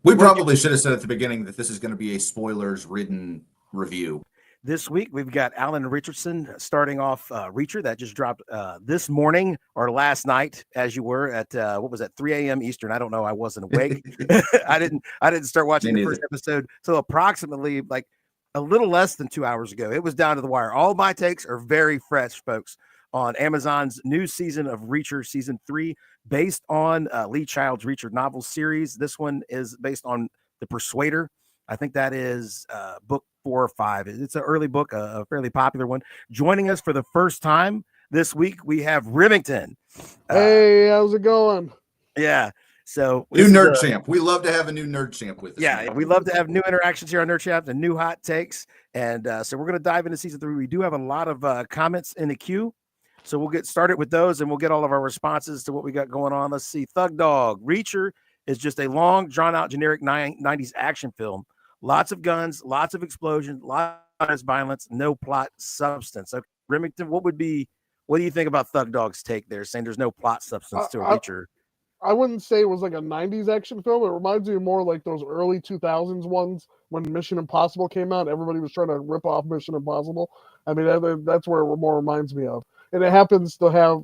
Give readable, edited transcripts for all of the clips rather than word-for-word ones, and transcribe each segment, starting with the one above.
We probably should have said at the beginning that this is going to be a spoilers-ridden review. This week, we've got Alan Richardson starting off Reacher that just dropped this morning or last night, as you were at what was that, 3 a.m. Eastern? I don't know. I wasn't awake. I didn't start watching the first episode so approximately like a little less than 2 hours ago. It was down to the wire. All my takes are very fresh, folks, on Amazon's new season of Reacher, season 3, based on Lee Child's Reacher novel series. This one is based on The Persuader. I think that is book 4 or 5. It's an early book, a fairly popular one. Joining us for the first time this week, we have Remington. Hey, how's it going? Yeah. So new nerd champ. We love to have a new nerd champ with us. Yeah, we love to have new interactions here on Nerd Champ and new hot takes. And so we're going to dive into season 3. We do have a lot of comments in the queue. So we'll get started with those and we'll get all of our responses to what we got going on. Let's see. Thug Dog. Reacher is just a long, drawn-out, generic 90s action film. Lots of guns, lots of explosions, lots of violence, no plot substance. Okay, Remington, what do you think about Thug Dog's take there, saying there's no plot substance to a Reacher? I wouldn't say it was like a 90s action film. It reminds me more like those early 2000s ones when Mission Impossible came out. Everybody was trying to rip off Mission Impossible. I mean, that's where it more reminds me of. And it happens to have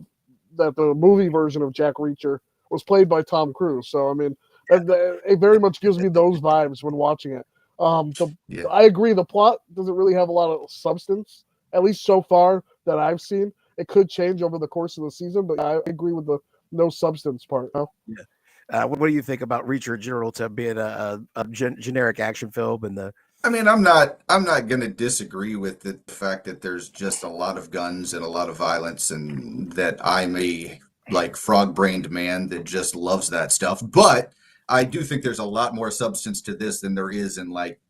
that the movie version of Jack Reacher was played by Tom Cruise. So, I mean, it very much gives me those vibes when watching it. I agree. The plot doesn't really have a lot of substance, at least so far that I've seen. It could change over the course of the season, but I agree with the no substance part. No? Yeah. What do you think about Reacher in general to being a generic action film? I mean, I'm not going to disagree with the fact that there's just a lot of guns and a lot of violence, and that I'm a like frog-brained man that just loves that stuff. But I do think there's a lot more substance to this than there is in like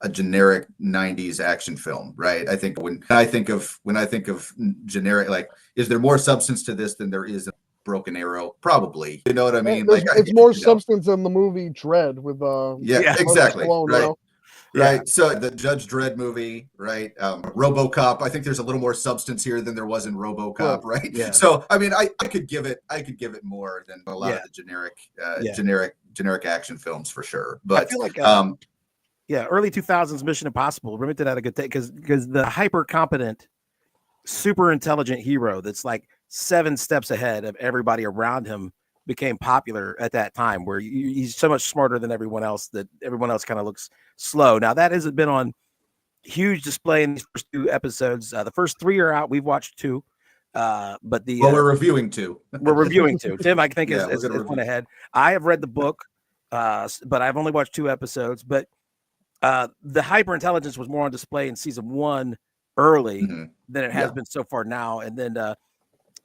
a generic 90s action film, right? I think when I think of generic, like, is there more substance to this than there is in Broken Arrow? Probably. You know what I mean? Like, it's more substance than the movie Dredd with exactly. Stallone, right. You know? Right. So the Judge Dredd movie, right? RoboCop. I think there's a little more substance here than there was in RoboCop, right? Yeah. So I mean, I could give it more than a lot of the generic action films for sure. But I feel like early 2000s Mission Impossible. Remington had a good take because the hyper competent, super intelligent hero that's like 7 steps ahead of everybody around him became popular at that time, where he's so much smarter than everyone else that everyone else kind of looks slow. Now that hasn't been on huge display in these first 2 episodes. The first 3 are out. We've watched 2, but we're reviewing 2. We're reviewing 2. Tim, I think is one ahead. I have read the book, but I've only watched 2 episodes. But the hyper intelligence was more on display in season 1 early than it has been so far now. And then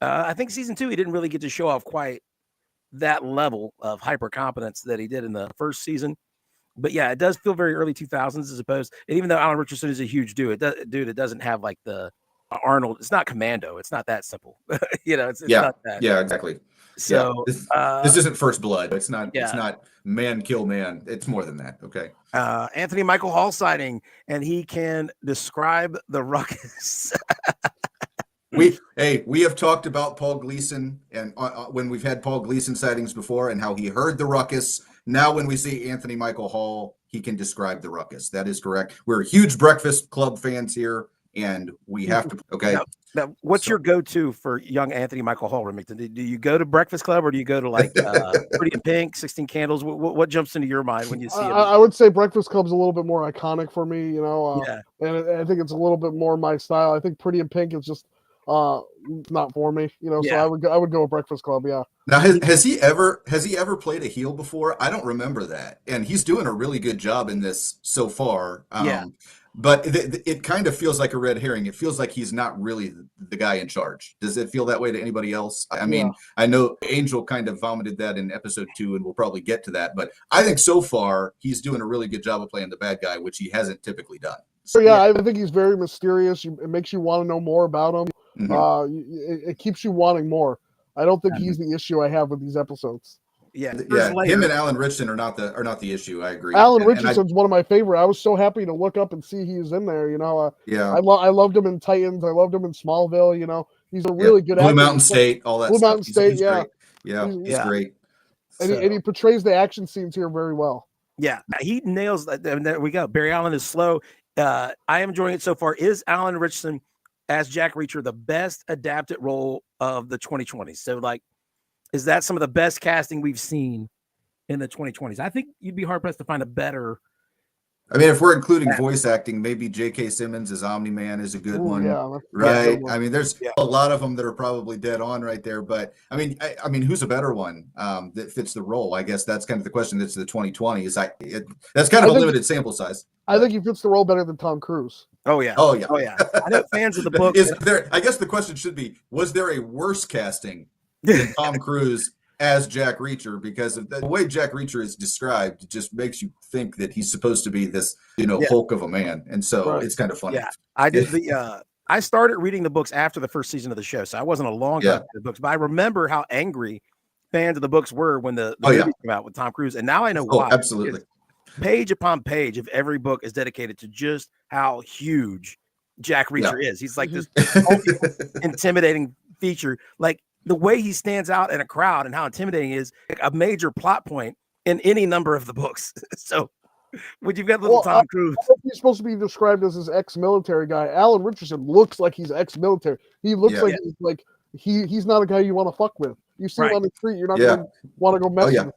I think season 2 he didn't really get to show off quite that level of hyper competence that he did in the first season. But yeah, it does feel very early 2000s as opposed. And even though Alan Richardson is a huge dude, it doesn't have like the Arnold. It's not Commando. It's not that simple. It's not that. Yeah, exactly. So this isn't First Blood. It's not. Yeah. It's not man kill man. It's more than that. Okay. Anthony Michael Hall sighting, and he can describe the ruckus. We have talked about Paul Gleason and when we've had Paul Gleason sightings before and how he heard the ruckus. Now when we see Anthony Michael Hall, he can describe the ruckus. That is correct. We're huge Breakfast Club fans here, and we have to. Okay. Now what's your go-to for young Anthony Michael Hall, Remington? Do you go to Breakfast Club or do you go to like Pretty in Pink, 16 Candles? What jumps into your mind when you see him? I would say Breakfast Club's a little bit more iconic for me, and I think it's a little bit more my style. I think Pretty in Pink is just not for me, so I would go with Breakfast Club. Yeah. Now has he ever played a heel before? I don't remember that, and he's doing a really good job in this so far. But it kind of feels like a red herring. It feels like he's not really the guy in charge. Does it feel that way to anybody else? I mean, I know Angel kind of vomited that in episode 2, and we'll probably get to that. But I think so far he's doing a really good job of playing the bad guy, which he hasn't typically done. So I think he's very mysterious. It makes you want to know more about him. It keeps you wanting more. I don't think he's the issue I have with these episodes. Yeah. Him and Alan Ritchson are not the issue. I agree. Alan Richardson's one of my favorite. I was so happy to look up and see he was in there. I loved him in Titans. I loved him in Smallville. He's a really good Blue actor. Mountain State, all that. Blue Mountain State, he's great. Yeah, he's great. And he portrays the action scenes here very well. Yeah, he nails that. And there we go. Barry Allen is slow. I am enjoying it so far. Is Alan Ritchson as Jack Reacher the best adapted role of the 2020s? So, like, is that some of the best casting we've seen in the 2020s? I think you'd be hard pressed to find a better. I mean, if we're including voice acting, maybe J.K. Simmons as Omni-Man is a good one, right? I mean, there's a lot of them that are probably dead on right there. But I mean, who's a better one that fits the role? I guess that's kind of the question. That's the 2020s. That's kind of a limited sample size. I think he fits the role better than Tom Cruise. Oh yeah. I know fans of the book. I guess the question should be: was there a worse casting than Tom Cruise as Jack Reacher? Because of the way Jack Reacher is described, it just makes you think that he's supposed to be this, Hulk of a man. And so it's kind of funny. Yeah. I did I started reading the books after the first season of the show. So I wasn't a long time the books, but I remember how angry fans of the books were when the movie came out with Tom Cruise. And now I know why. Absolutely. Page upon page of every book is dedicated to just how huge Jack Reacher is. He's like this intimidating feature. Like, the way he stands out in a crowd and how intimidating is a major plot point in any number of the books. So when you've got little Tom Cruise, he's supposed to be described as this ex-military guy. Alan Richardson looks like he's ex-military. He looks like he's not a guy you want to fuck with. You see him on the street, you're not going to want to go mess with him.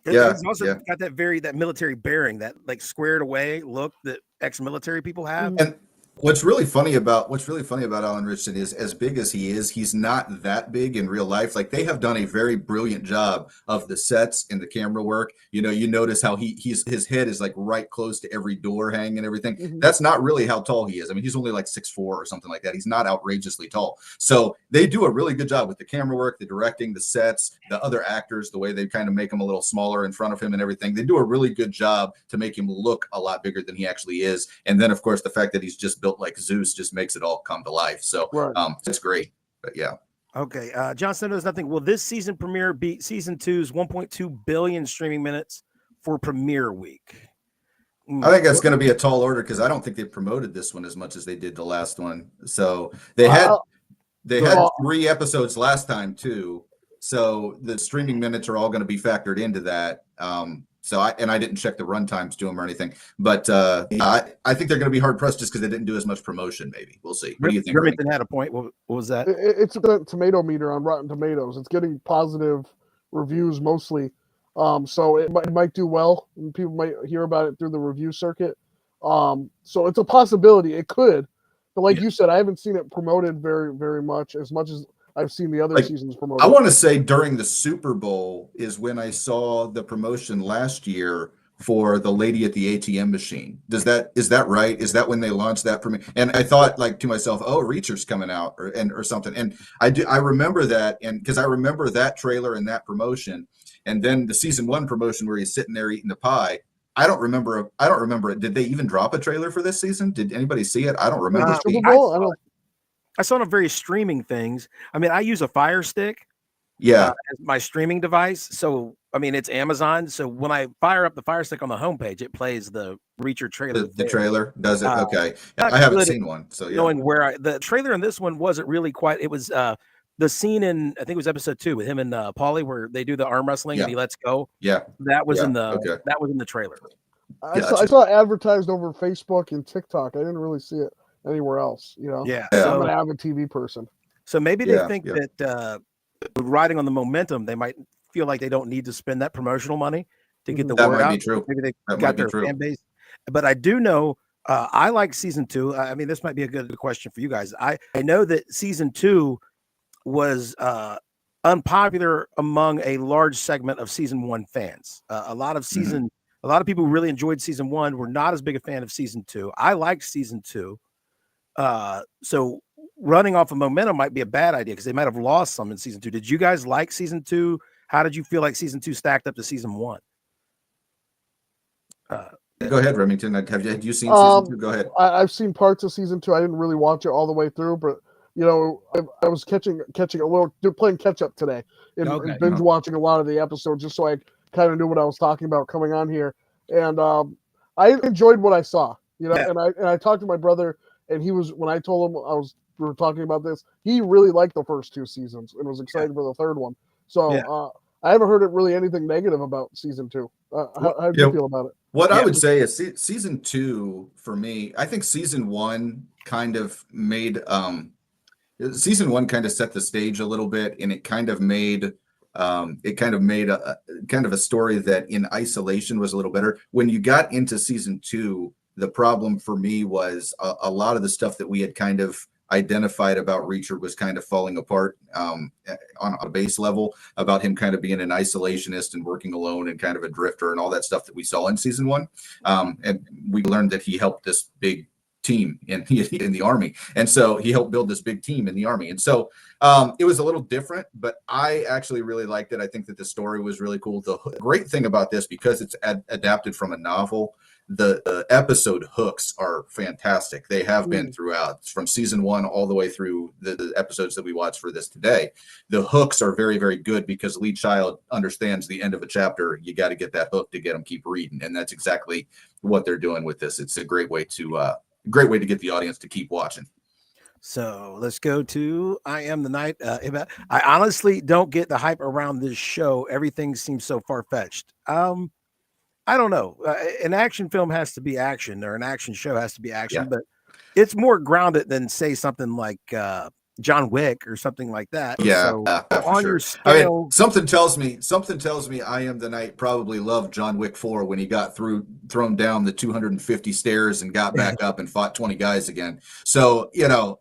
He's also got that military bearing, that like squared away look that ex-military people have. And what's really funny about Alan Ritchson is, as big as he is, he's not that big in real life. Like, they have done a very brilliant job of the sets and the camera work. You notice how his head is like right close to every door hang and everything. That's not really how tall he is. I mean, he's only like 6'4" or something like that. He's not outrageously tall. So they do a really good job with the camera work, the directing, the sets, the other actors, the way they kind of make him a little smaller in front of him and everything. They do a really good job to make him look a lot bigger than he actually is. And then, of course, the fact that he's just built like Zeus just makes it all come to life. So it's great. But yeah. Okay. Johnson knows nothing. Will this season premiere beat season 2's 1.2 billion streaming minutes for premiere week? I think that's going to be a tall order, because I don't think they promoted this one as much as they did the last one. So they had 3 episodes last time too. So the streaming minutes are all going to be factored into that. So I didn't check the run times to them or anything, but I think they're going to be hard pressed just because they didn't do as much promotion. Maybe we'll see. What do you think? Remington had a point. What was that? It's the tomato meter on Rotten Tomatoes. It's getting positive reviews mostly, so it might do well. And people might hear about it through the review circuit. So it's a possibility. It could, but like you said, I haven't seen it promoted very, very much as I've seen the other seasons promoted. I want to say during the Super Bowl is when I saw the promotion last year for the lady at the ATM machine. Is that right? Is that when they launched that premiere? And I thought, like, to myself, oh, Reacher's coming out or something. And I remember that, and because I remember that trailer and that promotion, and then the season 1 promotion where he's sitting there eating the pie. I don't remember it. Did they even drop a trailer for this season? Did anybody see it? I don't remember. I saw them various streaming things. I mean, I use a Fire Stick as my streaming device. So, I mean, it's Amazon. So when I fire up the Fire Stick on the homepage, it plays the Reacher trailer. The trailer does it? Okay. I haven't seen one. So yeah. Knowing the trailer in this one wasn't really quite. It was the scene in, I think it was episode 2 with him and Paulie, where they do the arm wrestling and he lets go. Yeah. That was in the trailer. I saw it advertised over Facebook and TikTok. I didn't really see it anywhere else, Yeah. I'm an avid TV person. So maybe they think that riding on the momentum, they might feel like they don't need to spend that promotional money to get the word out. Be true. Maybe they got their fan base. But I do know I like season 2. I mean, this might be a good question for you guys. I know that season 2 was unpopular among a large segment of season 1 fans. A lot of people who really enjoyed season 1 were not as big a fan of season 2. I liked season 2. So running off of momentum might be a bad idea, because they might have lost some in season 2. Did you guys like season 2? How did you feel like season 2 stacked up to season 1? Go ahead, Remington. Have you seen season 2? Go ahead. I've seen parts of season 2. I didn't really watch it all the way through, but I was catching a little, playing catch up today and binge watching a lot of the episodes just so I kind of knew what I was talking about coming on here. And I enjoyed what I saw, and I talked to my brother, and when I told him we were talking about this, he really liked the first 2 seasons and was excited for the third one. So I haven't heard it really anything negative about season 2. How do you feel about it? What I Yeah. would say is season 2 for me, I think season 1 kind of made season 1 kind of set the stage a little bit, and it kind of made a kind of a story that in isolation was a little better. When you got into season 2, the problem for me was a lot of the stuff that we had kind of identified about Reacher was kind of falling apart on a base level, about him kind of being an isolationist and working alone and kind of a drifter and all that stuff that we saw in season 1. And we learned that he helped this big team in the army, and so he helped build this big team in the army, and so it was a little different, but I actually really liked it. I think that the story was really cool. The great thing about this, because it's adapted from a novel, the episode hooks are fantastic. They have been throughout, from season 1 all the way through the episodes that we watched for this today. The hooks are very, very good, because Lee Child understands the end of a chapter. You got to get that hook to get them keep reading, and that's exactly what they're doing with this. It's a great way to get the audience to keep watching. So let's go to I Am the Night. I honestly don't get the hype around this show. Everything seems so far-fetched. I don't know. An action film has to be action, or an action show has to be action, but it's more grounded than, say, something like John Wick or something like that. Yeah, so on your scale, I mean, something tells me I Am the Night probably loved John Wick 4 when he got thrown down the 250 stairs and got back up and fought 20 guys again. So,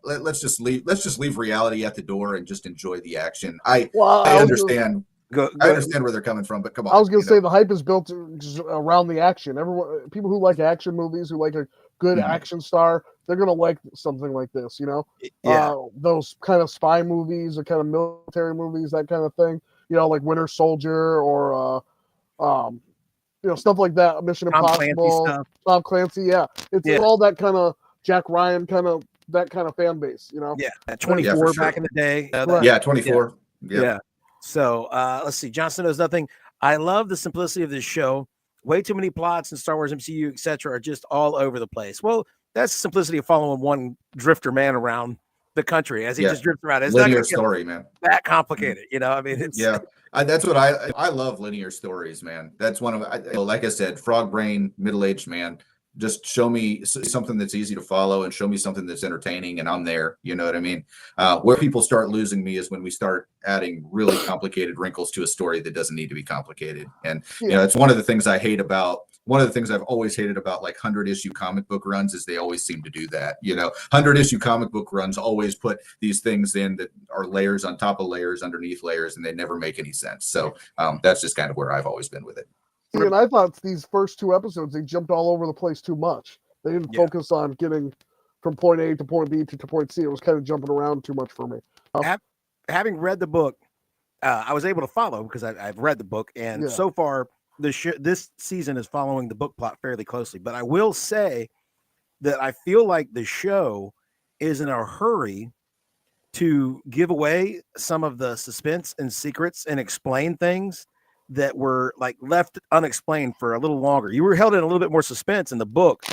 let's just leave reality at the door and just enjoy the action. I understand. I understand where they're coming from, but come on. I was going to say the hype is built around the action. People who like action movies, who like a good action star, they're going to like something like this, Yeah. Those kind of spy movies or kind of military movies, that kind of thing, like Winter Soldier or, stuff like that. Mission Impossible, Tom Clancy. Yeah. It's all that kind of Jack Ryan that kind of fan base, Yeah. 24 back in the day. Yeah. 24. Yeah. So let's see. Johnson knows nothing. I love the simplicity of this show. Way too many plots in Star Wars, MCU, etc. are just all over the place. Well, that's the simplicity of following one drifter man around the country as he just drifts around. It's linear story, man. That complicated, I mean, it's that's what I love linear stories, man. That's one of, like I said, frog brain, middle-aged man. Just show me something that's easy to follow and show me something that's entertaining, and I'm there. You know what I mean? Where people start losing me is when we start adding really complicated wrinkles to a story that doesn't need to be complicated. And it's one of the things I've always hated about like 100-issue comic book runs is they always seem to do that. 100-issue comic book runs always put these things in that are layers on top of layers underneath layers, and they never make any sense. So that's just kind of where I've always been with it. See, and I thought these first 2 episodes, they jumped all over the place too much. They didn't focus on getting from point A to point B to point C. It was kind of jumping around too much for me. Having read the book, I was able to follow because I've read the book, and so far this season is following the book plot fairly closely. But I will say that I feel like the show is in a hurry to give away some of the suspense and secrets and explain things that were like left unexplained for a little longer. You were held in a little bit more suspense in the book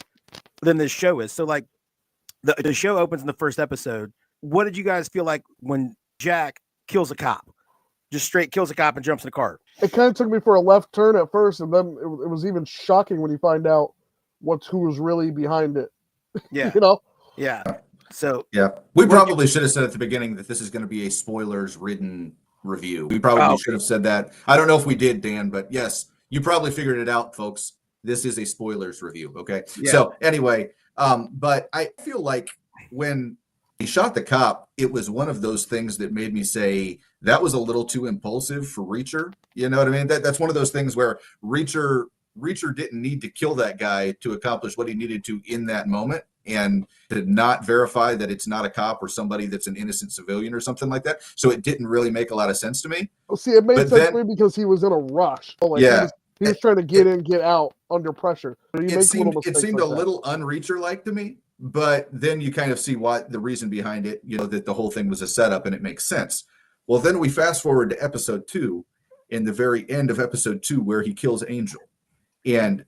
than this show is. So like the show opens in the first episode. What did you guys feel like when Jack kills a cop? Just straight kills a cop and jumps in the car. It kind of took me for a left turn at first, and then it was even shocking when you find out who was really behind it. Yeah. Yeah. So we probably should have said at the beginning that this is going to be a spoilers-ridden review. We probably should have said that. I don't know if we did, Dan, but yes, you probably figured it out, folks. This is a spoilers review. Okay. Yeah. So anyway, but I feel like when he shot the cop, it was one of those things that made me say that was a little too impulsive for Reacher. You know what I mean? That's one of those things where Reacher didn't need to kill that guy to accomplish what he needed to in that moment, and to not verify that it's not a cop or somebody that's an innocent civilian or something like that. So it didn't really make a lot of sense to me. Well, see, it made sense to me because he was in a rush. He was trying to get in, get out under pressure. It seemed a little un-Reacher-like to me, but then you kind of see the reason behind it, that the whole thing was a setup, and it makes sense. Well, then we fast forward to episode 2, in the very end of episode 2, where he kills Angel. And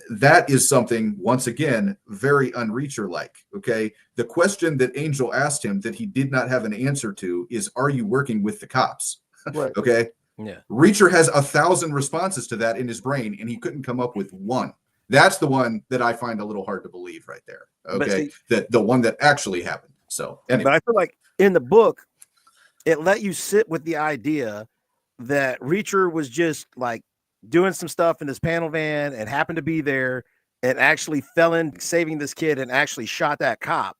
that is something, once again, very un-Reacher-like, okay? The question that Angel asked him that he did not have an answer to is, are you working with the cops? Right. Okay? Yeah. Reacher has 1,000 responses to that in his brain, and he couldn't come up with one. That's the one that I find a little hard to believe right there. Okay. That the one that actually happened. So anyway. But I feel like in the book, it let you sit with the idea that Reacher was just like doing some stuff in this panel van and happened to be there and actually fell in saving this kid and actually shot that cop.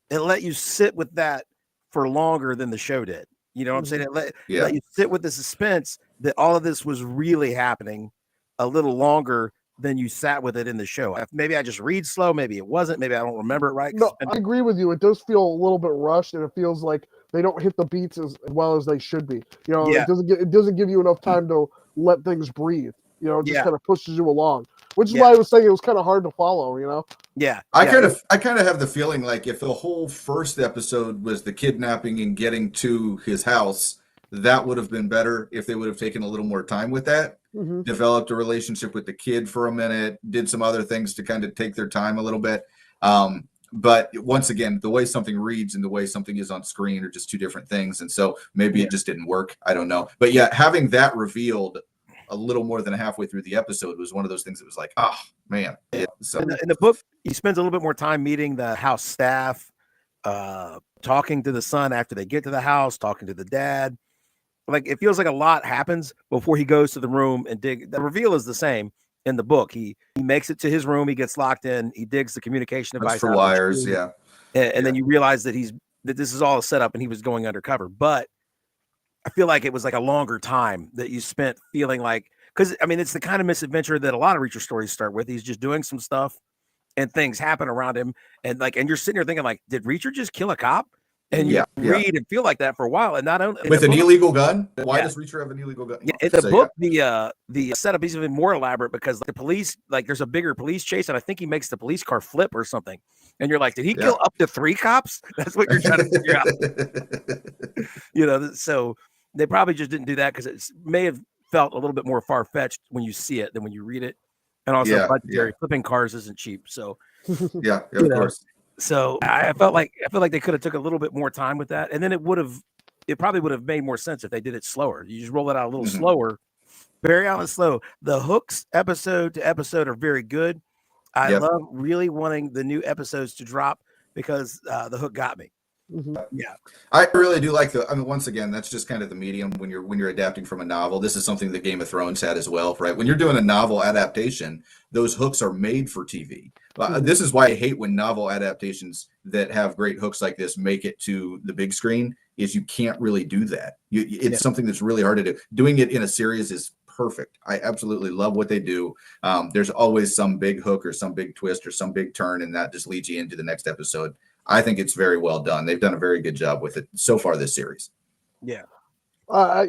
It let you sit with that for longer than the show did. You know what I'm saying? It let you sit with the suspense that all of this was really happening a little longer than you sat with it in the show. Maybe I just read slow. Maybe it wasn't. Maybe I don't remember it right. No, I agree with you. It does feel a little bit rushed, and it feels like they don't hit the beats as well as they should be. You know, it doesn't give you enough time to let things breathe. You know, it just kind of pushes you along, which is why I was saying it was kind of hard to follow. You know. Yeah. I kind of have the feeling like if the whole first episode was the kidnapping and getting to his house, that would have been better if they would have taken a little more time with that. Developed a relationship with the kid for a minute, did some other things to kind of take their time a little bit. But once again, the way something reads and the way something is on screen are just two different things. And so maybe it just didn't work. I don't know. But yeah, having that revealed a little more than halfway through the episode was one of those things that was like, oh man. So in the book, he spends a little bit more time meeting the house staff, talking to the son after they get to the house, talking to the dad. Like it feels like a lot happens before he goes to the room and dig. The reveal is the same in the book. He makes it to his room, he gets locked in, he digs the communication device for wires, and then you realize that this is all a setup and he was going undercover. But I feel like it was like a longer time that you spent feeling like, because I mean it's the kind of misadventure that a lot of Reacher stories start with. He's just doing some stuff and things happen around him, and you're sitting there thinking like, did Reacher just kill a cop? And you read and feel like that for a while, and not only with an illegal gun. Why does Reacher have an illegal gun? Yeah, in the book, the setup is even more elaborate because the police, there's a bigger police chase, and I think he makes the police car flip or something. And you're like, did he kill up to 3 cops? That's what you're trying to figure out. You know, so they probably just didn't do that because it may have felt a little bit more far fetched when you see it than when you read it. And also, budgetary flipping cars isn't cheap. So of course. So I felt like they could have took a little bit more time with that, and then it probably would have made more sense if they did it slower. You just roll it out a little slower, very out and slow. The hooks episode to episode are very good. I love really wanting the new episodes to drop because the hook got me. Yeah, I really do like I mean, once again, that's just kind of the medium when you're adapting from a novel. This is something that Game of Thrones had as well, right? When you're doing a novel adaptation, those hooks are made for TV. This is why I hate when novel adaptations that have great hooks like this make it to the big screen. Is you can't really do that. It's something that's really hard to do. Doing it in a series is perfect. I absolutely love what they do. There's always some big hook or some big twist or some big turn, and that just leads you into the next episode. I think it's very well done. They've done a very good job with it so far this series. Yeah. I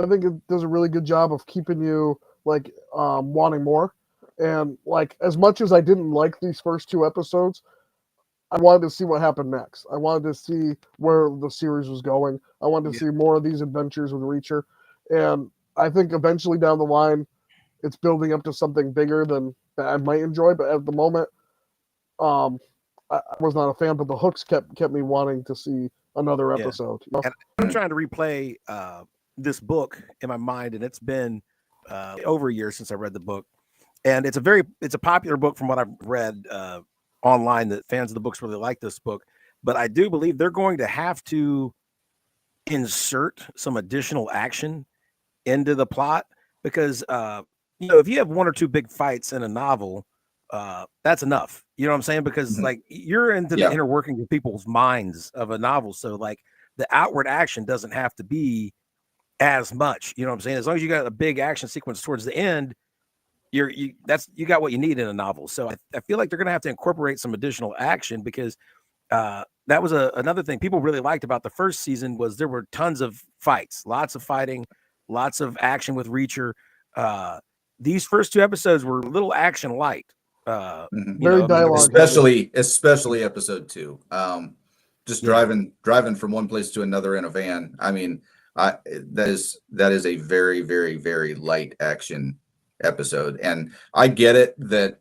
think it does a really good job of keeping you wanting more. And as much as I didn't like these first 2 episodes, I wanted to see what happened next. I wanted to see where the series was going. I wanted to see more of these adventures with Reacher. And I think eventually down the line, it's building up to something bigger than that I might enjoy. But at the moment, I was not a fan, but the hooks kept me wanting to see another episode. You know? And I'm trying to replay this book in my mind, and it's been over a year since I read the book. And it's a popular book from what I've read online, that fans of the books really like this book. But I do believe they're going to have to insert some additional action into the plot because if you have 1 or 2 big fights in a novel, that's enough. You know what I'm saying? Because you're into the inner workings of people's minds of a novel. So the outward action doesn't have to be as much. You know what I'm saying? As long as you got a big action sequence towards the end, you got what you need in a novel. So I feel like they're gonna have to incorporate some additional action because that was another thing people really liked about the first season was there were tons of fights, lots of fighting, lots of action with Reacher. These first 2 episodes were a little action light. Very dialogue, especially episode 2. Just driving from one place to another in a van. I mean, that is a very, very, very light action episode, and I get it that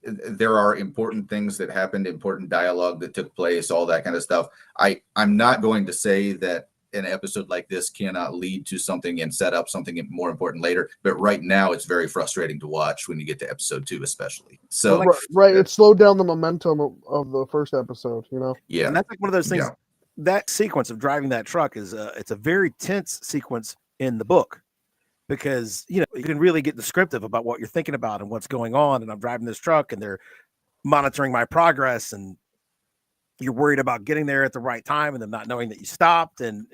there are important things that happened, important dialogue that took place, all that kind of stuff. I'm not going to say that an episode like this cannot lead to something and set up something more important later. But right now, it's very frustrating to watch when you get to episode 2, especially. So, right, it slowed down the momentum of the first episode, you know? yeah. And that's like one of those things, Yeah. that sequence of driving that truck is it's a very tense sequence in the book, because, you know, you can really get descriptive about what you're thinking about and what's going on. And I'm driving this truck and they're monitoring my progress, and you're worried about getting there at the right time and them not knowing that you stopped. And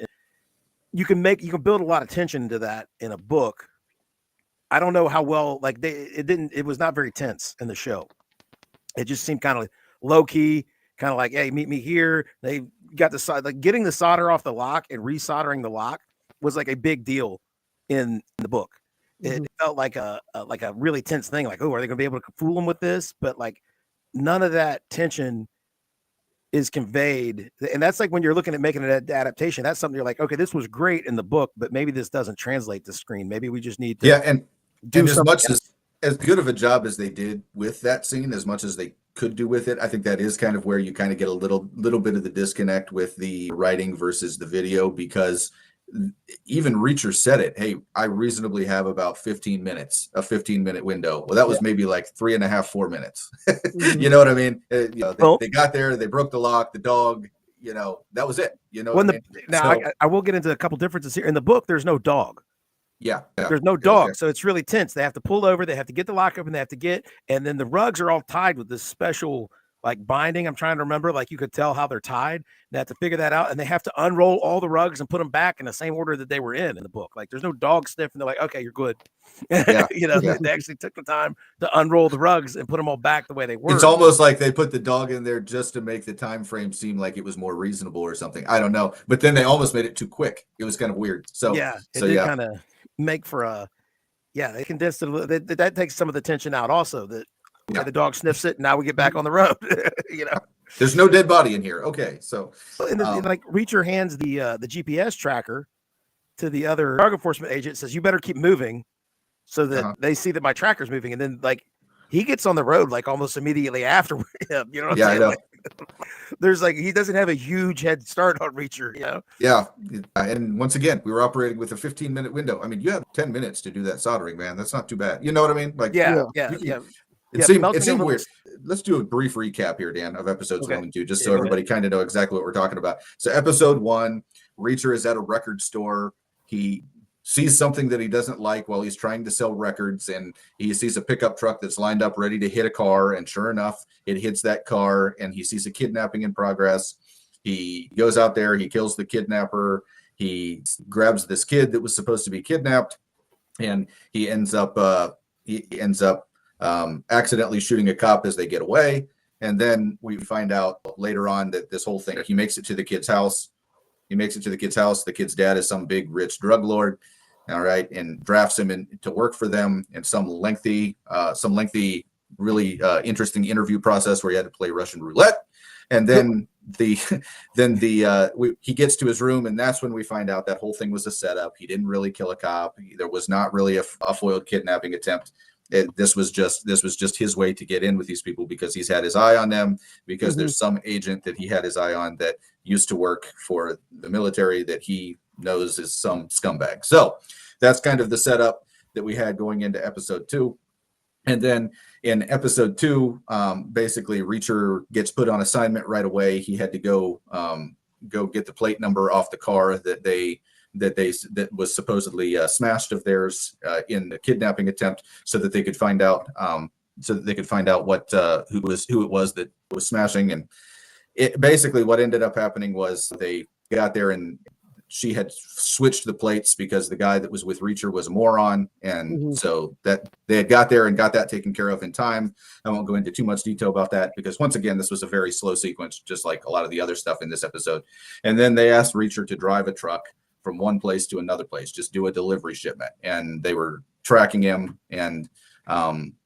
you can build a lot of tension into that in a book. I don't know how well, like it was not very tense in the show. It just seemed kind of low key, kind of like, hey, meet me here. They got the like getting the solder off the lock and resoldering the lock was like a big deal in the book. It felt like a really tense thing. Like, oh, are they going to be able to fool them with this? But like, none of that tension is conveyed. And that's like when you're looking at making an adaptation, that's something you're like, okay, this was great in the book, but maybe this doesn't translate to screen. Maybe we just need to And as much as good of a job as they did with that scene, as much as they could do with it, I think that is kind of where you kind of get a little bit of the disconnect with the writing versus the video, because even Reacher said it. Hey, I reasonably have about 15 minutes, a 15-minute window. Well, that was maybe like 3.5, 4 minutes. You know what I mean? You know, they got there, they broke the lock, the dog, you know, that was it. You know, now I will get into a couple differences here. In the book, there's no dog. Yeah. There's no dog. So it's really tense. They have to pull over, they have to get the lock open, they have to and then the rugs are all tied with this special like binding. I'm trying to remember, like you could tell how they're tied. They have to figure that out, and they have to unroll all the rugs and put them back in the same order that they were in the book. Like there's no dog sniff, and they're like, okay, you're good. You know, they actually took the time to unroll the rugs and put them all back the way they were. It's almost like they put the dog in there just to make the time frame seem like it was more reasonable or something. I don't know, but then they almost made it too quick. It was kind of weird. So it did kind of make for they condensed it a little. That takes some of the tension out also, that the dog sniffs it and now we get back on the road. You know, there's no dead body in here. Okay, so like Reacher hands the GPS tracker to the other drug enforcement agent, says you better keep moving so that they see that my tracker's moving, and then like he gets on the road like almost immediately after him. You know what I'm saying? I know. Like, there's like, he doesn't have a huge head start on Reacher, you know? Yeah. And once again, we were operating with a 15-minute window. I mean, you have 10 minutes to do that soldering, man. That's not too bad. You know what I mean? Like, It seemed weird. Let's do a brief recap here, Dan, of episodes 1 and 2, just so everybody kind of know exactly what we're talking about. So episode 1, Reacher is at a record store. He sees something that he doesn't like while he's trying to sell records, and he sees a pickup truck that's lined up ready to hit a car, and sure enough, it hits that car, and he sees a kidnapping in progress. He goes out there, he kills the kidnapper, he grabs this kid that was supposed to be kidnapped, and he ends up accidentally shooting a cop as they get away. And then we find out later on that this whole thing, he makes it to the kid's house. The kid's dad is some big rich drug lord, all right, and drafts him in to work for them in some lengthy, really interesting interview process where he had to play Russian roulette. And then he gets to his room, and that's when we find out that whole thing was a setup. He didn't really kill a cop. There was not really a foiled kidnapping attempt. This was just his way to get in with these people because he's had his eye on them, because there's some agent that he had his eye on that used to work for the military that he knows is some scumbag. So that's kind of the setup that we had going into episode 2. And then in episode 2, basically Reacher gets put on assignment right away. He had to go get the plate number off the car that was supposedly smashed of theirs in the kidnapping attempt, so that they could find out what who it was that was smashing. And it basically, what ended up happening was they got there and she had switched the plates because the guy that was with Reacher was a moron, and so that they had got there and got that taken care of in time. I won't go into too much detail about that because once again, this was a very slow sequence, just like a lot of the other stuff in this episode. And then they asked Reacher to drive a truck from one place to another place, just do a delivery shipment. And they were tracking him and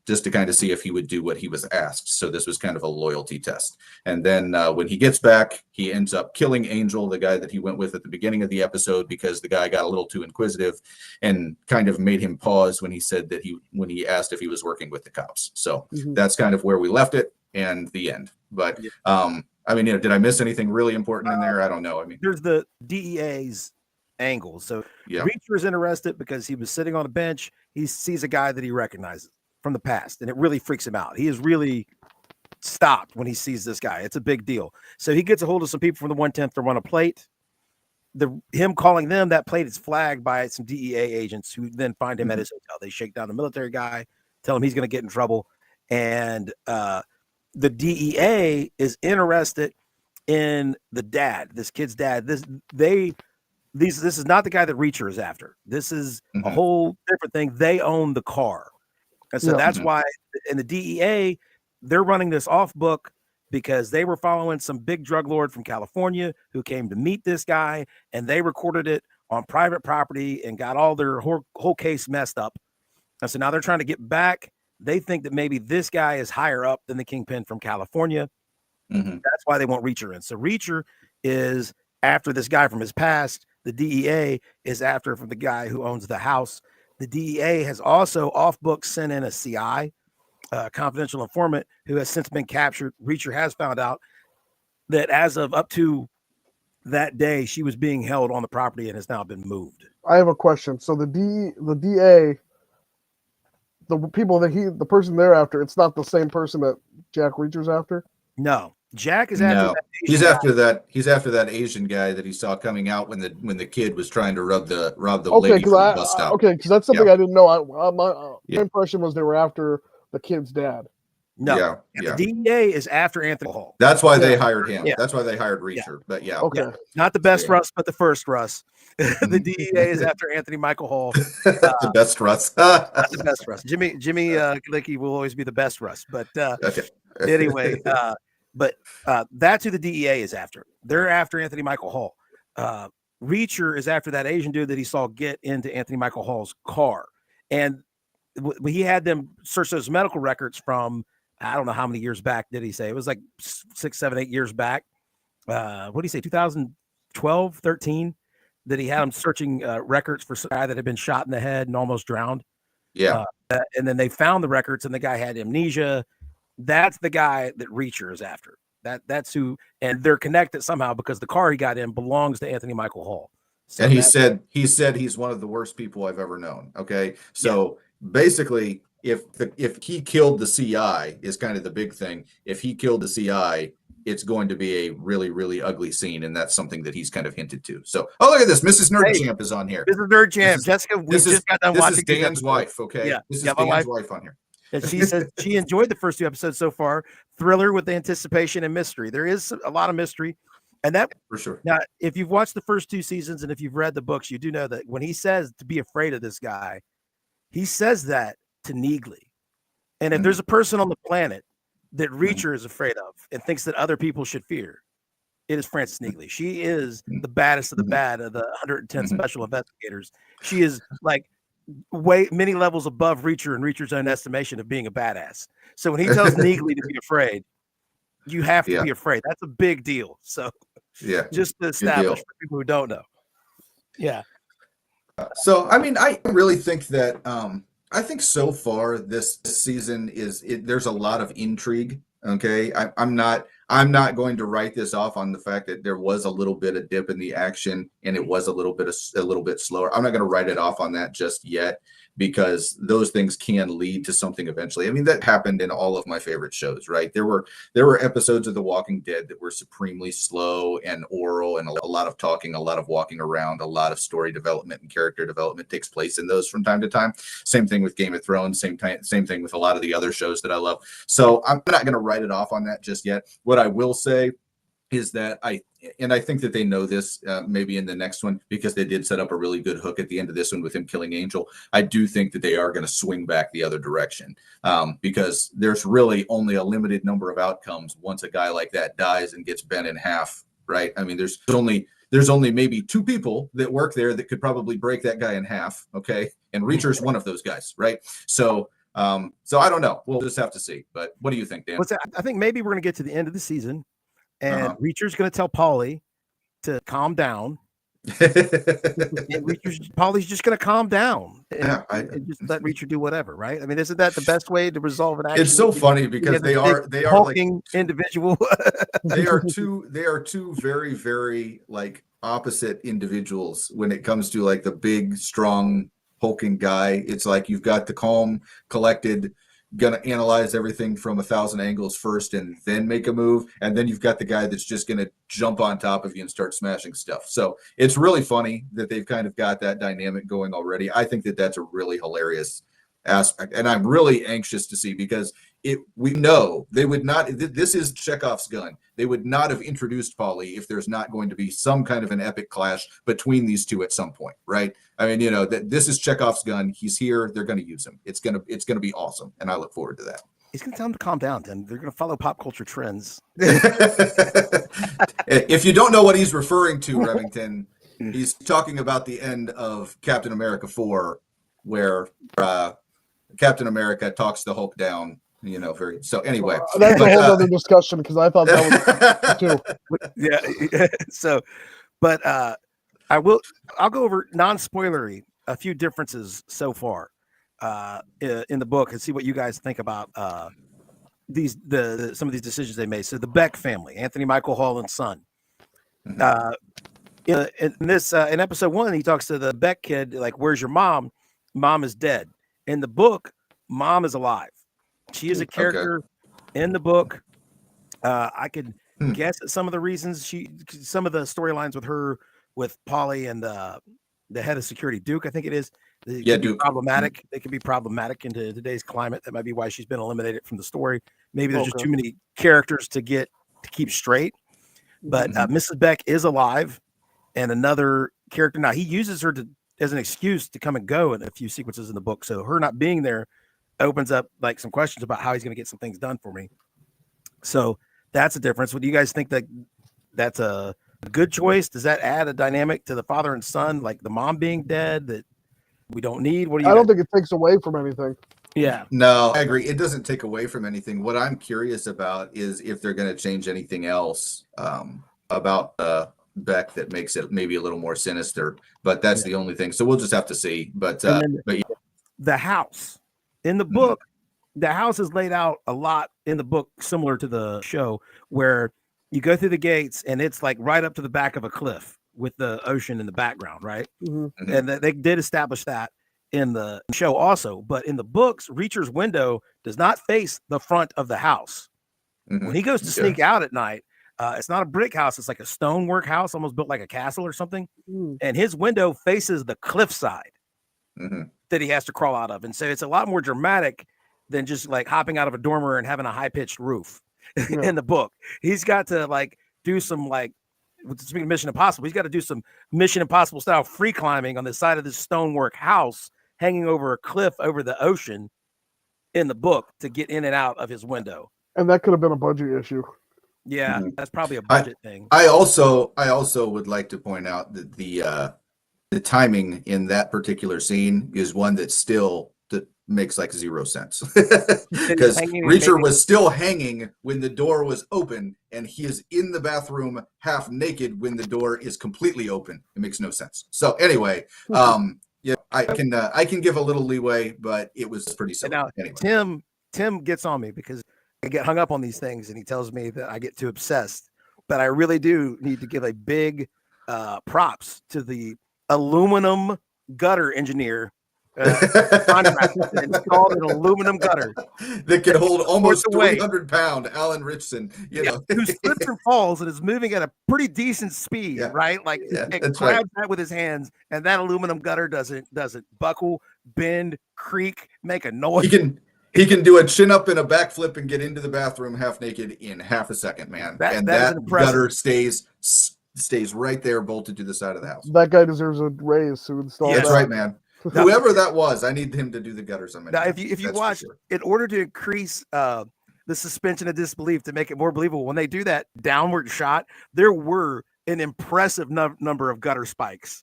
just to kind of see if he would do what he was asked. So this was kind of a loyalty test. And then when he gets back, he ends up killing Angel, the guy that he went with at the beginning of the episode, because the guy got a little too inquisitive and kind of made him pause when he said that when he asked if he was working with the cops. So that's kind of where we left it and the end. But I mean, did I miss anything really important in there? I don't know. I mean, there's the DEA's angles. So Yeah. Reacher is interested because he was sitting on a bench. He sees a guy that he recognizes from the past, and it really freaks him out. He is really stopped when he sees this guy. It's a big deal. So he gets a hold of some people from the 110th to run a plate. Him calling them, that plate is flagged by some DEA agents who then find him at his hotel. They shake down the military guy, tell him he's going to get in trouble. And the DEA is interested in the dad, this kid's dad. This is not the guy that Reacher is after. This is a whole different thing. They own the car. And so that's why in the DEA, they're running this off book because they were following some big drug lord from California who came to meet this guy, and they recorded it on private property and got all their whole case messed up. And so now they're trying to get back. They think that maybe this guy is higher up than the kingpin from California. That's why they want Reacher in. So Reacher is after this guy from his past. The DEA is after from the guy who owns the house. The DEA has also off book sent in a CI, confidential informant, who has since been captured. Reacher has found out that as of up to that day, she was being held on the property and has now been moved. I have a question. So the DA, the person they're after, it's not the same person that Jack Reacher's after? No. Jack is after that He's after that. He's after that Asian guy that he saw coming out when the kid was trying to rob the lady from the bus stop. Okay, because that's something I didn't know. My impression was they were after the kid's dad. No, the DEA is after Anthony Hall. That's why they hired him. Yeah. That's why they hired Reacher. But okay, not the best Russ, but the first Russ. The DEA is after Anthony Michael Hall. The best Russ. Not the best Russ. Jimmy Galicki will always be the best Russ. But anyway, that's who the DEA is after. They're after Anthony Michael Hall. Reacher is after that Asian dude that he saw get into Anthony Michael Hall's car, and he had them search those medical records from. I don't know how many years back did he say? It was like 6, 7, 8 years back. What did he say? 2012, 13, that he had him searching records for some guy that had been shot in the head and almost drowned. Yeah. And then they found the records and the guy had amnesia. That's the guy that Reacher is after. That's who, and they're connected somehow because the car he got in belongs to Anthony Michael Hall. So and he said he's one of the worst people I've ever known. Okay. So basically, if he killed the CI is kind of the big thing. If he killed the CI, it's going to be a really, really ugly scene, and that's something that he's kind of hinted to. So, look at this. Mrs. Nerdchamp is on here. Mrs. Nerdchamp. Jessica, we just got done watching. This is Dan's wife, okay? Yeah. This is Dan's wife on here. And she says she enjoyed the first 2 episodes so far. Thriller with anticipation and mystery. There is a lot of mystery. And that for sure. Now, if you've watched the first 2 seasons and if you've read the books, you do know that when he says to be afraid of this guy, he says that to Neagley. And if there's a person on the planet that Reacher is afraid of and thinks that other people should fear, it is Frances Neagley. She is the baddest of the bad of the 110 special investigators. She is like many levels above Reacher in Reacher's own estimation of being a badass. So when he tells Neagley to be afraid, you have to be afraid. That's a big deal. So just to establish for people who don't know. Yeah. So, I mean, I really think that I think so far this season there's a lot of intrigue. Okay. I'm not going to write this off on the fact that there was a little bit of dip in the action and it was a little bit slower. I'm not going to write it off on that just yet because those things can lead to something eventually. I mean, that happened in all of my favorite shows, right? There were episodes of The Walking Dead that were supremely slow and oral and a lot of talking, a lot of walking around, a lot of story development and character development takes place in those from time to time. Same thing with Game of Thrones, same thing with a lot of the other shows that I love. So I'm not going to write it off on that just yet. What I will say is that I think that they know this maybe in the next one because they did set up a really good hook at the end of this one with him killing Angel. I do think that they are going to swing back the other direction because there's really only a limited number of outcomes once a guy like that dies and gets bent in half, right? I mean, there's only maybe 2 people that work there that could probably break that guy in half, okay? And Reacher's one of those guys, right? So I don't know. We'll just have to see. But what do you think, Dan? I think maybe we're going to get to the end of the season. And Reacher's going to tell Paulie to calm down. And Paulie's just going to calm down and just let Reacher do whatever, right? I mean, isn't that the best way to resolve an action? It's so funny because they are hulking like individual. they are two very, very like opposite individuals when it comes to like the big, strong, hulking guy. It's like you've got the calm, collected, gonna analyze everything from 1,000 angles first and then make a move, and then you've got the guy that's just gonna jump on top of you and start smashing stuff. So it's really funny that they've kind of got that dynamic going already. I think that that's a really hilarious aspect, and I'm really anxious to see, because we know they would not, this is Chekhov's gun. They would not have introduced Polly if there's not going to be some kind of an epic clash between these two at some point, right? I mean, that this is Chekhov's gun. He's here. They're going to use him. It's going to be awesome, and I look forward to that. He's going to tell them to calm down, Tim. They're going to follow pop culture trends. If you don't know what he's referring to, Remington, he's talking about the end of Captain America 4, where Captain America talks the Hulk down. So anyway, that's a whole other discussion, because I thought that was too. Yeah. So, but I'll go over non-spoilery a few differences so far in the book and see what you guys think about some of these decisions they made. So the Beck family, Anthony Michael Hall and son. In episode 1, he talks to the Beck kid, like, "Where's your mom? Mom is dead." In the book, mom is alive. She is a character in the book. I could guess at some of the reasons some of the storylines with her, with Polly and the head of security, Duke, I think it is. Duke. Problematic. They can be problematic into today's climate. That might be why she's been eliminated from the story. Maybe there's just too many characters to keep straight. But Mrs. Beck is alive, and another character. Now he uses her as an excuse to come and go in a few sequences in the book. So her not being there opens up like some questions about how he's going to get some things done for me. So that's a difference. What do you guys think that's a good choice? Does that add a dynamic to the father and son, like the mom being dead, that we don't need? I don't think it takes away from anything. Yeah. No, I agree. It doesn't take away from anything. What I'm curious about is if they're going to change anything else about Beck that makes it maybe a little more sinister, but that's the only thing. So we'll just have to see. But yeah. The house in the book, the house is laid out a lot in the book, similar to the show, where you go through the gates and it's like right up to the back of a cliff with the ocean in the background, right? Mm-hmm. And they did establish that in the show also. But in the books, Reacher's window does not face the front of the house. Mm-hmm. When he goes to sneak out at night, it's not a brick house. It's like a stonework house, almost built like a castle or something. Mm. And his window faces the cliffside that he has to crawl out of. And so it's a lot more dramatic than just like hopping out of a dormer and having a high-pitched roof in the book. He's got to like do some, like, speaking of Mission Impossible, he's got to do some Mission Impossible style free climbing on the side of this stonework house hanging over a cliff over the ocean in the book to get in and out of his window. And that could have been a budget issue. Yeah, that's probably a budget thing. I also would like to point out that the timing in that particular scene is one that makes like 0 sense, because Reacher was still hanging when the door was open, and he is in the bathroom half naked when the door is completely open. It makes no sense. So anyway, yeah, I can give a little leeway, but it was pretty silly. Now, anyway. Tim gets on me because I get hung up on these things, and he tells me that I get too obsessed. But I really do need to give a big props to the aluminum gutter engineer contractor that installed an aluminum gutter that can hold almost 300-pound Alan Ritchson, who slips and falls and is moving at a pretty decent speed, right? Like it grabs that with his hands, and that aluminum gutter doesn't buckle, bend, creak, make a noise. He can do a chin up and a backflip and get into the bathroom half naked in half a second, man. That gutter stays right there, bolted to the side of the house. That guy deserves a raise to install. That's right, man. Whoever that was, I need him to do the gutters. Now, if you watch, in order to increase the suspension of disbelief to make it more believable, when they do that downward shot, there were an impressive number of gutter spikes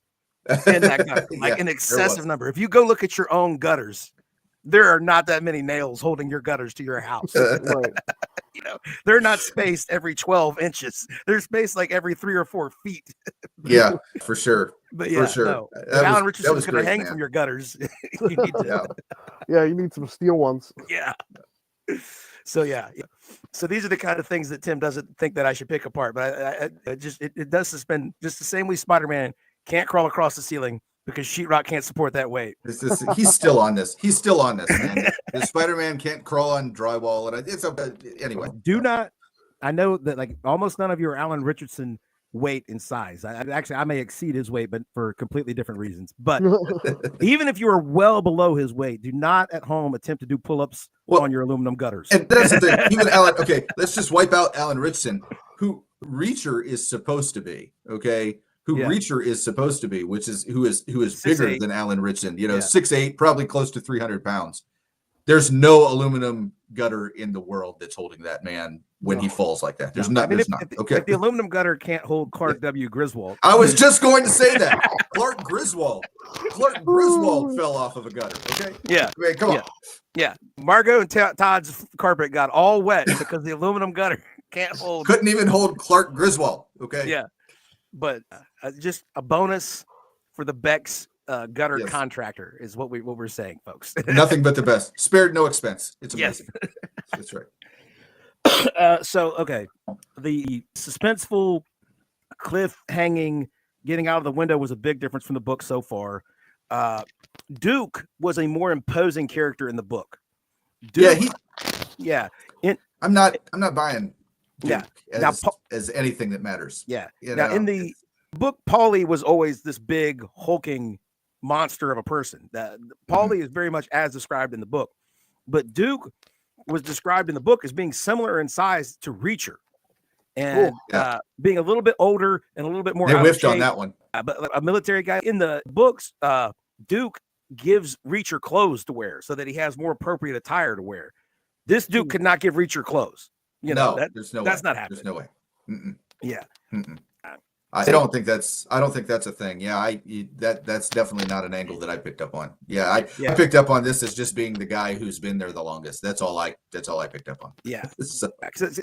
in that gutter, like an excessive number. If you go look at your own gutters, there are not that many nails holding your gutters to your house. Right. They're not spaced every 12 inches. They're spaced like every 3 or 4 feet. Yeah, for sure. But yeah, for sure. No. Alan Richardson was going to hang from your gutters. You need to, you need some steel ones. Yeah. So yeah. So these are the kind of things that Tim doesn't think that I should pick apart, but it does suspend just the same way Spider-Man can't crawl across the ceiling because sheetrock can't support that weight. He's still on this. He's still on this, man. The Spider-Man can't crawl on drywall, and it's anyway. Do not. I know that like almost none of you are Alan Richardson weight and size. I may exceed his weight, but for completely different reasons. But even if you are well below his weight, do not at home attempt to do pull-ups on your aluminum gutters. And that's the thing. Even Alan. Okay, let's just wipe out Alan Ritchson, who Reacher is supposed to be. Okay. Who Reacher is supposed to be, who is bigger than Alan Ritchson, 6'8", probably close to 300 pounds. There's no aluminum gutter in the world that's holding that man when he falls like that. There's not. If the aluminum gutter can't hold Clark W. Griswold. I was just going to say that. Clark Griswold fell off of a gutter. Okay. Yeah. Man, come on. Yeah. Margot and Todd's carpet got all wet because the aluminum gutter can't hold. Couldn't even hold Clark Griswold. Okay. Yeah. But just a bonus for the Beck's gutter contractor is what we're saying, folks. Nothing but the best. Spared no expense. It's amazing. Yes. That's right. So, okay. The suspenseful, cliff-hanging, getting out of the window was a big difference from the book so far. Duke was a more imposing character in the book. Duke, I'm not buying Duke as anything that matters. Yeah. Now, in the book, Paulie was always this big, hulking monster of a person. Paulie is very much as described in the book. But Duke was described in the book as being similar in size to Reacher. And being a little bit older and a little bit more they whiffed on that one. But a military guy. In the books, Duke gives Reacher clothes to wear so that he has more appropriate attire to wear. This Duke could not give Reacher clothes. That's not happening. There's no way. Mm-mm. Yeah. Mm-mm. I don't think that's a thing. Yeah, that's definitely not an angle that I picked up on. I picked up on this as just being the guy who's been there the longest. That's all I picked up on. Yeah. So,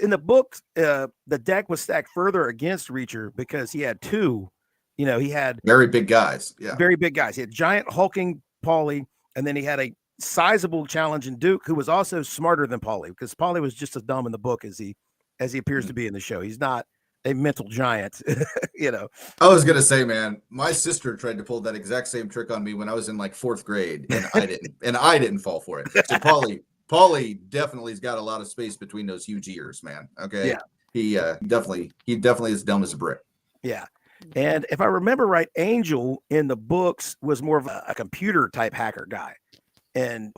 in the book, the deck was stacked further against Reacher because he had two. He had very big guys. Yeah, very big guys. He had giant hulking Paulie, and then he had a sizable challenge in Duke, who was also smarter than Paulie, because Paulie was just as dumb in the book as he appears to be in the show. He's not a mental giant. I was gonna say, man, my sister tried to pull that exact same trick on me when I was in like 4th grade, and I didn't fall for it. So Paulie definitely has got a lot of space between those huge ears, man. Okay. Yeah. He definitely is dumb as a brick. Yeah. And if I remember right, Angel in the books was more of a computer type hacker guy. And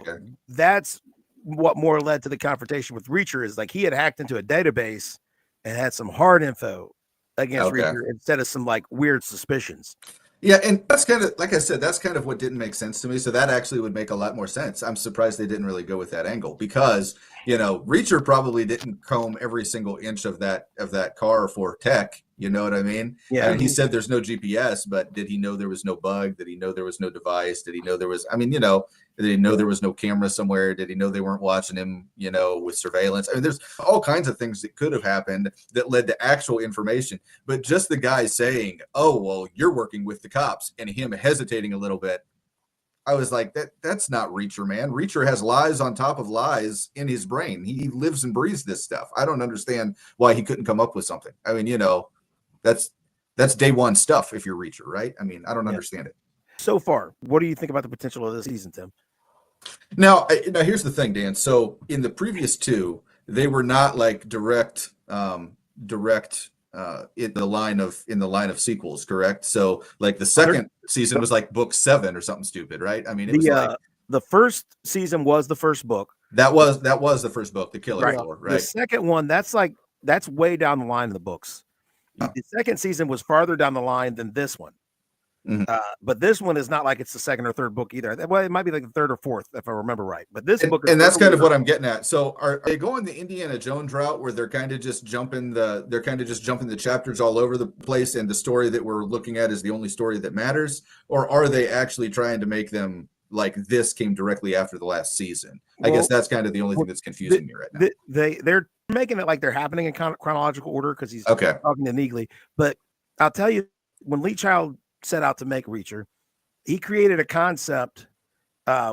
that's what more led to the confrontation with Reacher, is like he had hacked into a database and had some hard info against Reacher instead of some like weird suspicions. Yeah, and that's kind of, like I said, that's kind of what didn't make sense to me. So that actually would make a lot more sense. I'm surprised they didn't really go with that angle, because Reacher probably didn't comb every single inch of that car for tech. You know what I mean? Yeah. He said there's no GPS, but did he know there was no bug? Did he know there was no device? Did he know there was? Did he know there was no camera somewhere? Did he know they weren't watching him? With surveillance. I mean, there's all kinds of things that could have happened that led to actual information. But just the guy saying, "Oh, well, you're working with the cops," and him hesitating a little bit, I was like, that's not Reacher, man. Reacher has lies on top of lies in his brain. He lives and breathes this stuff. I don't understand why he couldn't come up with something. I mean, that's day one stuff if you're Reacher, right? I mean, I don't understand it. So far, what do you think about the potential of this season, Tim? Now, here's the thing, Dan. So in the previous two, they were not like direct in the line of sequels, correct? So like the second season was like book 7 or something stupid, right? I mean, it was like the first season was the first book. That was the first book, The Killer Floor, right? The second one, that's way down the line in the books. The second season was farther down the line than this one. Mm-hmm. But this one is not like it's the second or third book either. Well, it might be like the third or fourth if I remember right. But this book, and that's kind of what I'm getting at. So, are they going the Indiana Jones route where they're kind of just jumping the chapters all over the place, and the story that we're looking at is the only story that matters, or are they actually trying to make them like this came directly after the last season? I guess that's kind of the only thing that's confusing me right now. They're making it like they're happening in chronological order because he's talking to Neagley. But I'll tell you, when Lee Child set out to make Reacher, he created a concept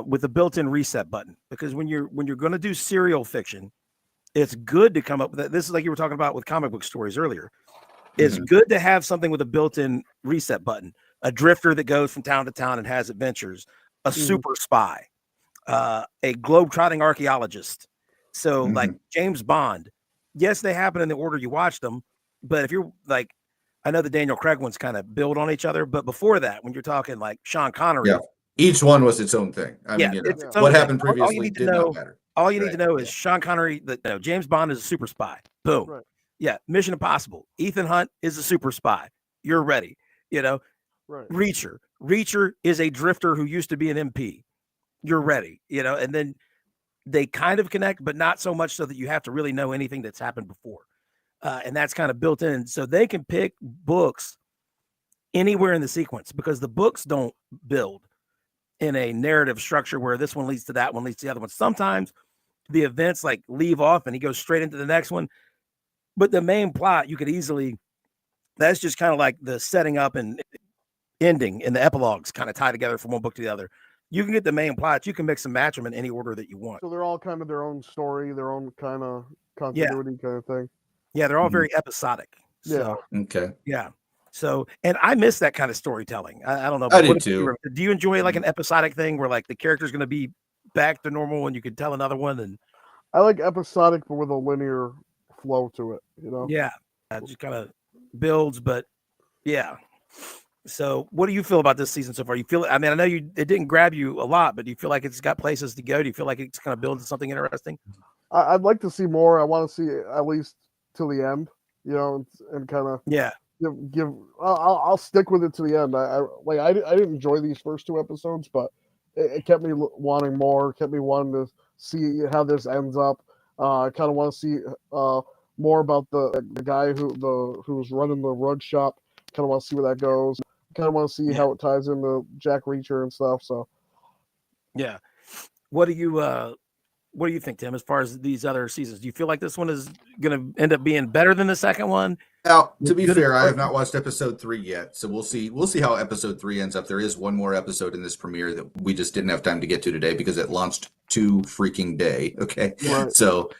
with a built-in reset button, because when you're going to do serial fiction, it's good to come up with that. This is like you were talking about with comic book stories earlier. It's Mhm. good to have something with a built-in reset button, a drifter that goes from town to town and has adventures, a super spy, a globe-trotting archaeologist. So like Mhm. James Bond, yes, they happen in the order you watch them, but if you're like, I know the Daniel Craig ones kind of build on each other, but before that, when you're talking like Sean Connery, Yeah. Each one was its own thing. I yeah, mean, it's its what own thing. happened All you previously need to did not know, matter. all you need to Right. know is Yeah. Sean Connery, James Bond is a super spy. Boom. Right. Yeah, Mission Impossible. Ethan Hunt is a super spy. You're ready. You know, Right. Reacher is a drifter who used to be an MP. You're ready. You know, and then they kind of connect, but not so much so that you have to really know anything that's happened before. And that's kind of built in. So they can pick books anywhere in the sequence because the books don't build in a narrative structure where this one leads to that one leads to the other one. Sometimes the events like leave off and he goes straight into the next one. But the main plot, you could easily, that's just kind of like the setting up and ending and the epilogues kind of tie together from one book to the other. You can get the main plots, you can mix and match them in any order that you want. So they're all kind of their own story, their own kind of Yeah. continuity kind of thing. Yeah, they're all Mhm. very episodic. So, Okay. yeah. So, and I miss that kind of storytelling. I don't know. I But do what if too. do you enjoy like an episodic thing where like the character's going to be back to normal and you can tell another one? And I like episodic, but with a linear flow to it. You know. yeah, it just kind of builds. But yeah. So, what do you feel about this season so far? You feel? I mean, I know it didn't grab you a lot, but do you feel like it's got places to go? Do you feel like it's going to build something interesting? I'd like to see more. I want to see at least till the end. You know, and kind of Yeah. give. I'll stick with it to the end. I didn't enjoy these first two episodes, but it kept me wanting more. Kept me wanting to see how this ends up. I kind of want to see more about the guy who's running the rug shop. Kind of want to see where that goes. Kind of want to see how it ties into Jack Reacher and stuff. So yeah. What do you think, Tim, as far as these other seasons? Do you feel like this one is going to end up being better than the second one? Now, to be fair, I have not watched episode 3 yet, so we'll see. We'll see how episode 3 ends up. There is one more episode in this premiere that we just didn't have time to get to today because it launched too freaking day. Okay, Right. so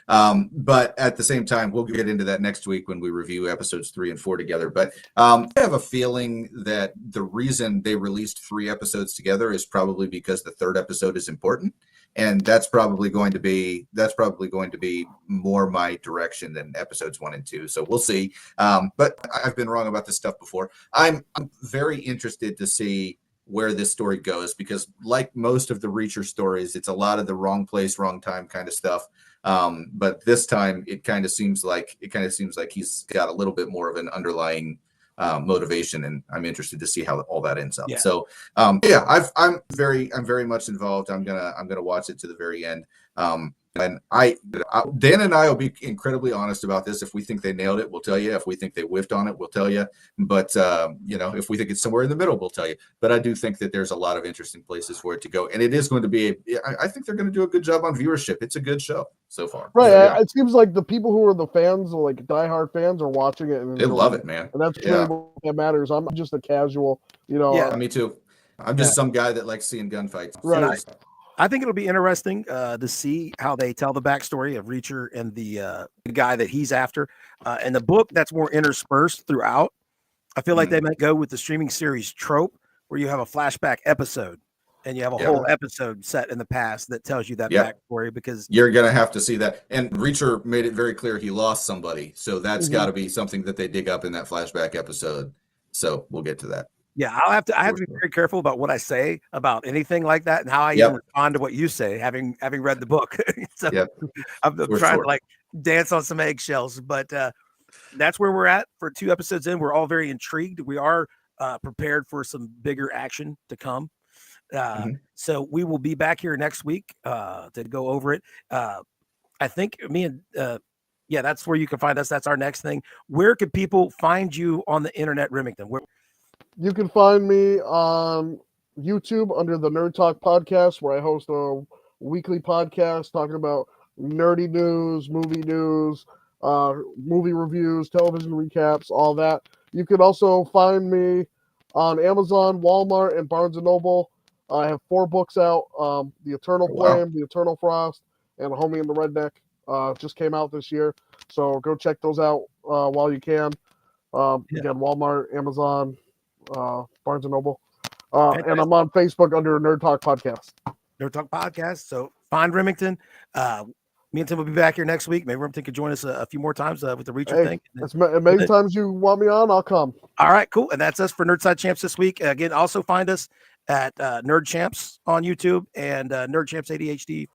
but at the same time, we'll get into that next week when we review episodes 3 and 4 together. But I have a feeling that the reason they released 3 episodes together is probably because the third episode is important. And that's probably going to be more my direction than episodes 1 and 2. So we'll see. But I've been wrong about this stuff before. I'm very interested to see where this story goes because, like most of the Reacher stories, it's a lot of the wrong place, wrong time kind of stuff. But this time, it kind of seems like he's got a little bit more of an underlying motivation, and I'm interested to see how all that ends up. Yeah. So yeah, I'm very much involved. I'm gonna watch it to the very end. And Dan and I will be incredibly honest about this. If we think they nailed it, we'll tell you. If we think they whiffed on it, we'll tell you. But if we think it's somewhere in the middle, we'll tell you. But I do think that there's a lot of interesting places for it to go, and it is going to be. I think they're going to do a good job on viewership. It's a good show so far. Right. So, yeah. It seems like the people who are the fans, like diehard fans, are watching it and They love it, man. And that's really what that matters. I'm just a casual, Yeah, me too. I'm just some guy that likes seeing gunfights. Right. I think it'll be interesting to see how they tell the backstory of Reacher and the guy that he's after. And the book that's more interspersed throughout. I feel like they might go with the streaming series trope where you have a flashback episode and you have a whole episode set in the past that tells you that backstory because you're going to have to see that. And Reacher made it very clear he lost somebody. So that's got to be something that they dig up in that flashback episode. So we'll get to that. Yeah, I have to be very careful about what I say about anything like that and how I even respond to what you say, having read the book. So I'm trying to like dance on some eggshells, but that's where we're at for 2 episodes in. We're all very intrigued. We are prepared for some bigger action to come. So we will be back here next week to go over it. I think me and that's where you can find us. That's our next thing. Where can people find you on the internet, Remington? You can find me on YouTube under the Nerd Talk podcast, where I host a weekly podcast talking about nerdy news, movie reviews, television recaps, all that. You can also find me on Amazon, Walmart, and Barnes & Noble. I have 4 books out, The Eternal Flame, The Eternal Frost, and Homie and the Redneck. just came out this year. So go check those out while you can. Again, Walmart, Amazon, Barnes and Noble. And I'm on Facebook under Nerd Talk Podcast. Nerd Talk Podcast. So find Remington. Me and Tim will be back here next week. Maybe Remington could join us a few more times with the Reacher thing. As many times you want me on, I'll come. All right, cool. And that's us for Nerdside Champs this week. Again, also find us at Nerd Champs on YouTube and Nerd Champs ADHD